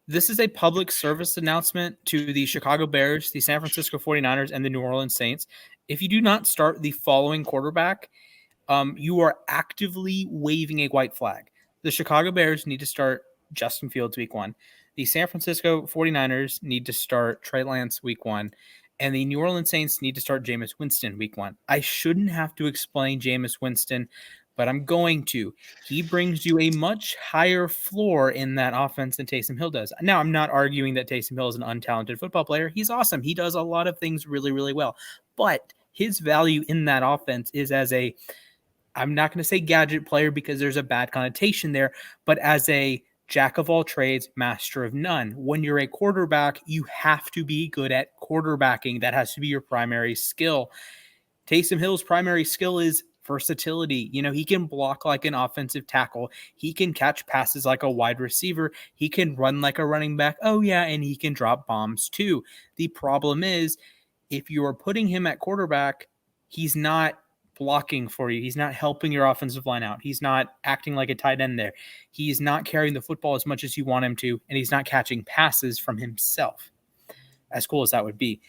this is a public service announcement to the Chicago Bears, the San Francisco 49ers, and the New Orleans Saints. If you do not start the following quarterback, you are actively waving a white flag. The Chicago Bears need to start Justin Fields week 1. The San Francisco 49ers need to start Trey Lance week 1. And the New Orleans Saints need to start Jameis Winston week 1. I shouldn't have to explain Jameis Winston, but I'm going to. He brings you a much higher floor in that offense than Taysom Hill does. Now, I'm not arguing that Taysom Hill is an untalented football player. He's awesome. He does a lot of things really, really well. But his value in that offense is as a, I'm not going to say gadget player because there's a bad connotation there, but as a jack of all trades, master of none. When you're a quarterback, you have to be good at quarterbacking. That has to be your primary skill. Taysom Hill's primary skill is versatility. He can block like an offensive tackle. He can catch passes like a wide receiver. He can run like a running back. Oh, yeah, and he can drop bombs too. The problem is, if you are putting him at quarterback, he's not blocking for you. He's not helping your offensive line out. He's not acting like a tight end there. He's not carrying the football as much as you want him to, and he's not catching passes from himself, as cool as that would be.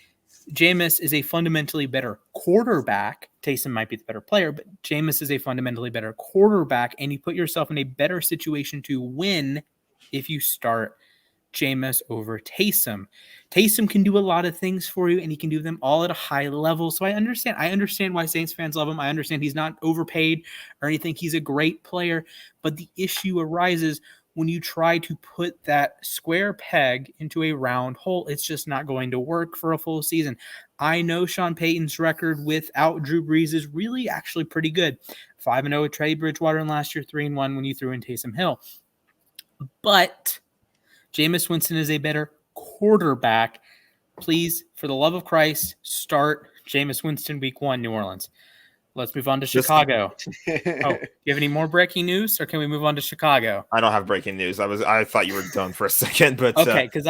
Jameis is a fundamentally better quarterback. Taysom might be the better player, but Jameis is a fundamentally better quarterback, and you put yourself in a better situation to win if you start Jameis over Taysom. Taysom can do a lot of things for you, and he can do them all at a high level. So I understand why Saints fans love him. I understand he's not overpaid or anything. He's a great player, but the issue arises when you try to put that square peg into a round hole. It's just not going to work for a full season. I know Sean Payton's record without Drew Brees is really actually pretty good. 5-0 with Trey Bridgewater, and last year 3-1 when you threw in Taysom Hill. But Jameis Winston is a better quarterback. Please, for the love of Christ, start Jameis Winston week 1, New Orleans. Let's move on to Chicago. Do you have any more breaking news, or can we move on to Chicago? I don't have breaking news. I thought you were done for a second, but okay, because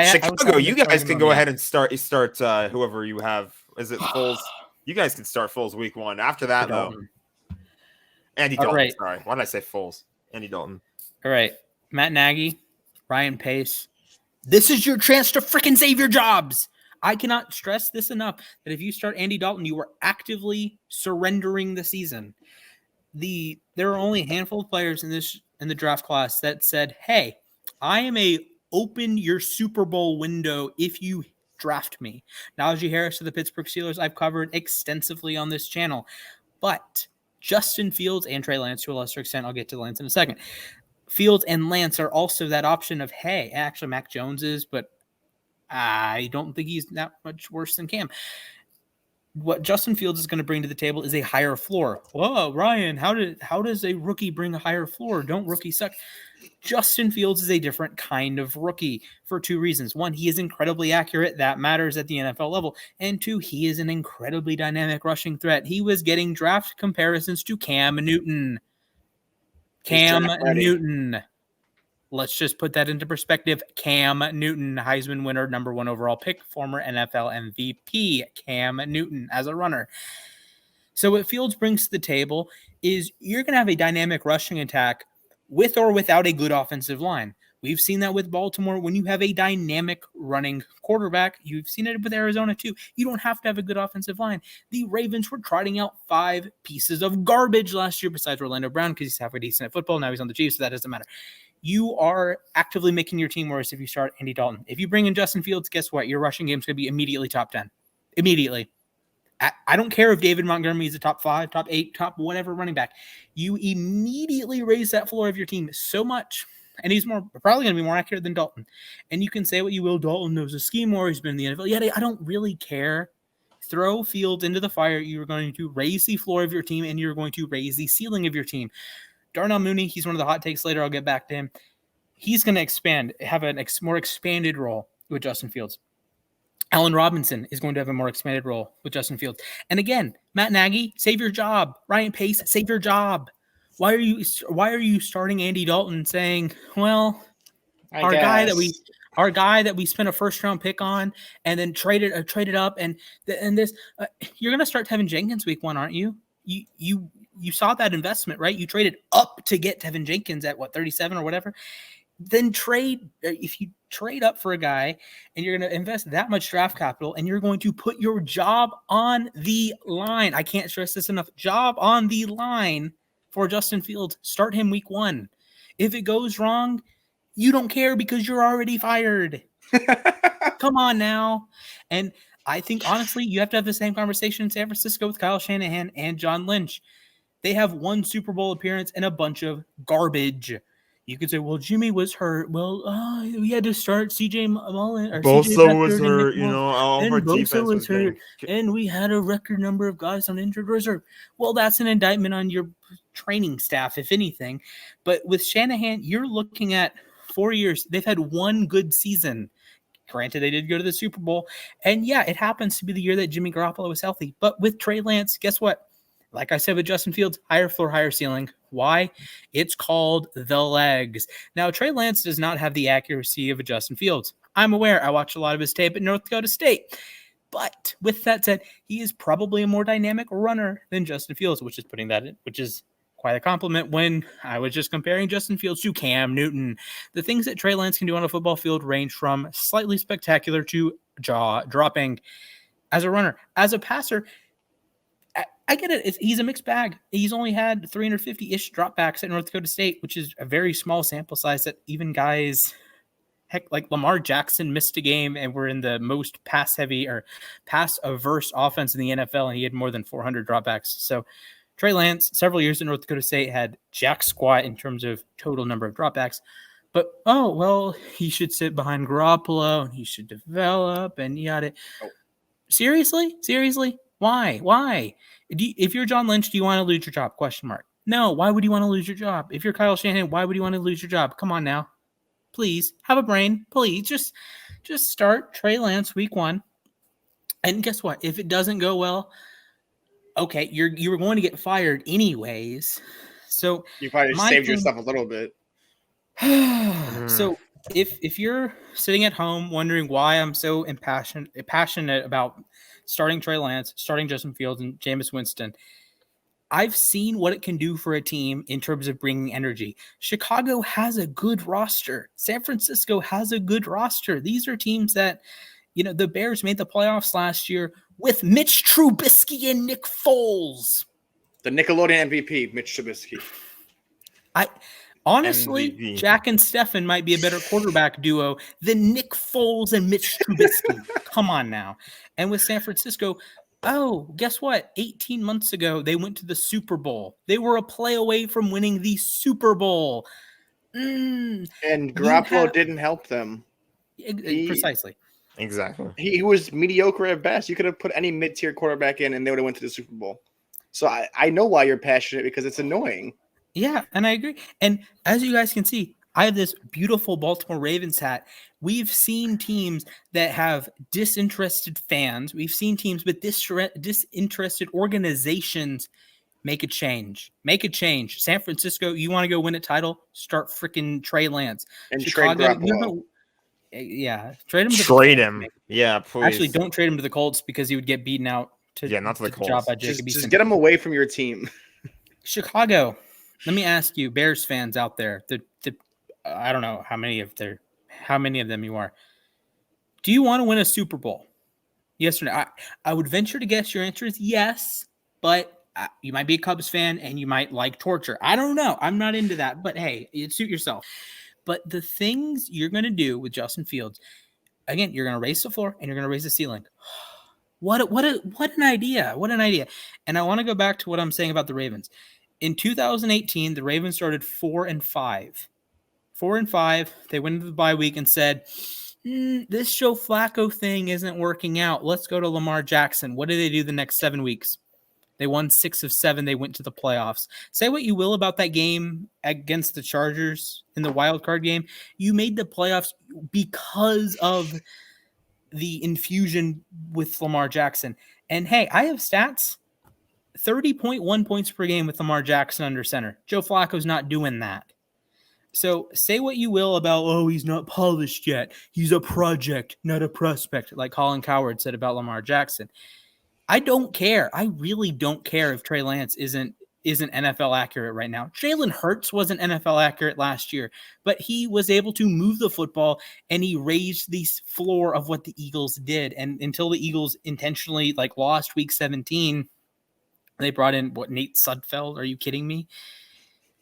Chicago. You guys can go ahead and start whoever you have. Is it Foles? You guys can start Foles week 1. After that, though, Andy Dalton. Right. Sorry, why did I say Foles? Andy Dalton. All right, Matt Nagy, Ryan Pace. This is your chance to freaking save your jobs. I cannot stress this enough that if you start Andy Dalton, you are actively surrendering the season. There are only a handful of players in the draft class that said, "Hey, I am a open your Super Bowl window if you draft me." Najee Harris of the Pittsburgh Steelers, I've covered extensively on this channel, but Justin Fields and Trey Lance to a lesser extent, I'll get to Lance in a second. Fields and Lance are also that option of, hey, actually Mac Jones is, but I don't think he's that much worse than Cam. What Justin Fields is going to bring to the table is a higher floor. Whoa, Ryan, how does a rookie bring a higher floor? Don't rookies suck? Justin Fields is a different kind of rookie for 2 reasons. 1, he is incredibly accurate. That matters at the NFL level. And 2, he is an incredibly dynamic rushing threat. He was getting draft comparisons to Cam Newton. Cam Newton. Let's just put that into perspective. Cam Newton, Heisman winner, number 1 overall pick, former NFL MVP. Cam Newton as a runner. So what Fields brings to the table is you're going to have a dynamic rushing attack with or without a good offensive line. We've seen that with Baltimore. When you have a dynamic running quarterback, you've seen it with Arizona too. You don't have to have a good offensive line. The Ravens were trotting out 5 pieces of garbage last year besides Orlando Brown because he's halfway decent at football. Now he's on the Chiefs, so that doesn't matter. You are actively making your team worse if you start Andy Dalton. If you bring in Justin Fields, guess what? Your rushing game is going to be immediately top 10. Immediately. I don't care if David Montgomery is a top 5, top 8, top whatever running back. You immediately raise that floor of your team so much. And he's probably going to be more accurate than Dalton. And you can say what you will. Dalton knows the scheme more. He's been in the NFL. Yeah, I don't really care. Throw Fields into the fire. You're going to raise the floor of your team, and you're going to raise the ceiling of your team. Darnell Mooney, he's one of the hot takes later. I'll get back to him. He's going to have a more expanded role with Justin Fields. Allen Robinson is going to have a more expanded role with Justin Fields. And again, Matt Nagy, save your job. Ryan Pace, save your job. Why are you starting Andy Dalton saying, well, our guy that we spent a first round pick on and then traded up and this you're going to start Tevin Jenkins week 1, aren't you? You saw that investment, right? You traded up to get Tevin Jenkins at 37 or whatever. then if you trade up for a guy and you're going to invest that much draft capital and you're going to put your job on the line. I can't stress this enough. Job on the line for Justin Fields. Start him week 1. If it goes wrong, you don't care because you're already fired. Come on now. And I think, honestly, you have to have the same conversation in San Francisco with Kyle Shanahan and John Lynch. They have one Super Bowl appearance and a bunch of garbage. You could say, well, Jimmy was hurt. Well, we had to start C.J. Mullen. Or Bosa was hurt, all of our defense was hurt. And we had a record number of guys on injured reserve. Well, that's an indictment on your training staff, if anything. But with Shanahan, you're looking at 4 years. They've had one good season. Granted, they did go to the Super Bowl. And, yeah, it happens to be the year that Jimmy Garoppolo was healthy. But with Trey Lance, guess what? Like I said with Justin Fields, higher floor, higher ceiling. Why? It's called the legs. Now, Trey Lance does not have the accuracy of a Justin Fields. I'm aware. I watched a lot of his tape at North Dakota State. But with that said, he is probably a more dynamic runner than Justin Fields, which is quite a compliment when I was just comparing Justin Fields to Cam Newton. The things that Trey Lance can do on a football field range from slightly spectacular to jaw-dropping. As a runner, as a passer, I get it. He's a mixed bag. He's only had 350-ish dropbacks at North Dakota State, which is a very small sample size that even guys, heck, like Lamar Jackson missed a game and were in the most pass-heavy or pass-averse offense in the NFL, and he had more than 400 dropbacks. So Trey Lance, several years in North Dakota State, had jack squat in terms of total number of dropbacks. But, he should sit behind Garoppolo, and he should develop, and yada. Oh. Seriously? Why? If you're John Lynch, do you want to lose your job? ? No. Why would you want to lose your job? If you're Kyle Shanahan, why would you want to lose your job? Come on now. Please, have a brain. Please, just start Trey Lance week 1. And guess what? If it doesn't go well, okay, you were going to get fired anyways. So you probably saved yourself a little bit. So if you're sitting at home wondering why I'm so passionate about starting Trey Lance, starting Justin Fields, and Jameis Winston, I've seen what it can do for a team in terms of bringing energy. Chicago has a good roster. San Francisco has a good roster. These are teams that, the Bears made the playoffs last year with Mitch Trubisky and Nick Foles. The Nickelodeon MVP, Mitch Trubisky. Honestly, MVP. Jack and Stefan might be a better quarterback duo than Nick Foles and Mitch Trubisky. Come on now. And with San Francisco, guess what? 18 months ago, they went to the Super Bowl. They were a play away from winning the Super Bowl. And Garoppolo didn't help them. Precisely. Exactly. He was mediocre at best. You could have put any mid-tier quarterback in, and they would have went to the Super Bowl. So I know why you're passionate, because it's annoying. Yeah, and I agree. And as you guys can see, I have this beautiful Baltimore Ravens hat. We've seen teams that have disinterested fans. We've seen teams with disinterested organizations make a change. San Francisco, you want to go win a title? Start freaking Trey Lance. And Chicago, trade Garoppolo. Trade him. Trade him. Yeah, please. Actually, don't trade him to the Colts because he would get beaten out. Not to the Colts. Just get him away from your team. Chicago. Let me ask you, Bears fans out there, I don't know how many of them you are. Do you want to win a Super Bowl? Yes or no? I would venture to guess your answer is yes, but you might be a Cubs fan and you might like torture. I don't know. I'm not into that, but hey, suit yourself. But the things you're going to do with Justin Fields, again, you're going to raise the floor and you're going to raise the ceiling. What an idea. What an idea. And I want to go back to what I'm saying about the Ravens. In 2018, the Ravens started 4-5. 4-5. They went into the bye week and said, this Joe Flacco thing isn't working out. Let's go to Lamar Jackson. What did they do the next 7 weeks? They won 6 of 7. They went to the playoffs. Say what you will about that game against the Chargers in the wild card game. You made the playoffs because of the infusion with Lamar Jackson. And hey, I have stats. 30.1 points per game with Lamar Jackson under center. Joe Flacco's not doing that. So say what you will about, he's not polished yet. He's a project, not a prospect, like Colin Cowherd said about Lamar Jackson. I don't care. I really don't care if Trey Lance isn't isn't NFL accurate right now. Jalen Hurts wasn't NFL accurate last year, but he was able to move the football and he raised the floor of what the Eagles did. And until the Eagles intentionally lost week 17, they brought in Nate Sudfeld. Are you kidding me?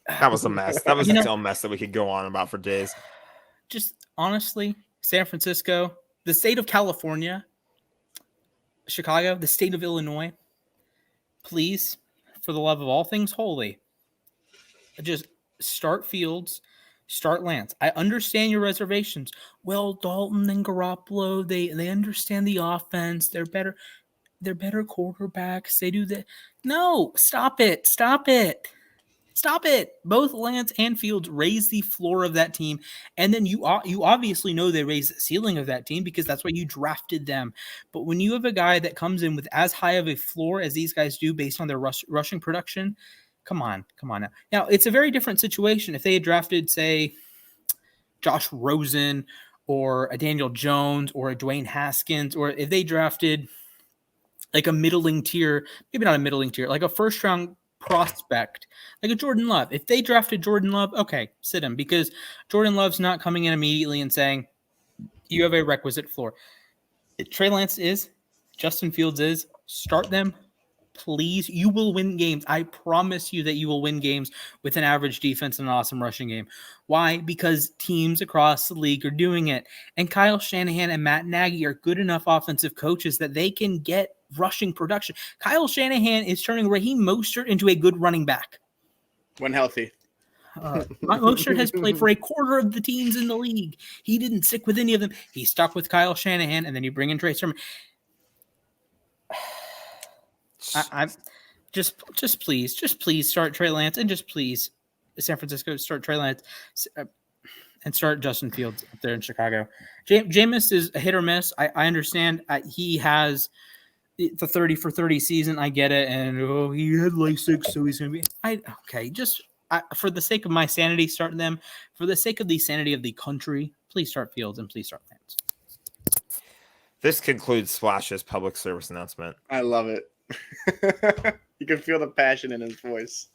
That was a mess. That was a mess that we could go on about for days. Just honestly, San Francisco, the state of California, Chicago, the state of Illinois, please, for the love of all things holy, just start Fields, start Lance. I understand your reservations. Well, Dalton and Garoppolo, they understand the offense. They're better quarterbacks. They do that. No, stop it. Both Lance and Fields raise the floor of that team. And then you obviously know they raise the ceiling of that team because that's why you drafted them. But when you have a guy that comes in with as high of a floor as these guys do based on their rushing production, come on now. Now, it's a very different situation. If they had drafted, say, Josh Rosen or a Daniel Jones or a Dwayne Haskins, or if they drafted a middling tier, maybe not a middling tier, like a first-round prospect, like a Jordan Love. If they drafted Jordan Love, okay, sit him, because Jordan Love's not coming in immediately and saying, you have a requisite floor. Trey Lance is, Justin Fields is, start them, please. You will win games. I promise you that you will win games with an average defense and an awesome rushing game. Why? Because teams across the league are doing it. And Kyle Shanahan and Matt Nagy are good enough offensive coaches that they can get rushing production. Kyle Shanahan is turning Raheem Mostert into a good running back. When healthy. Mostert has played for a quarter of the teams in the league. He didn't stick with any of them. He stuck with Kyle Shanahan, and then you bring in Trey Sermon. I'm just please start Trey Lance, and just please San Francisco start Trey Lance and start Justin Fields up there in Chicago. Jameis is a hit or miss. I understand. He has the 30 for 30 season. I get it. And he had LASIK, so he's going to be okay. Just for the sake of my sanity, start them. For the sake of the sanity of the country, please start Fields and please start Lance. This concludes Splash's public service announcement. I love it. You can feel the passion in his voice.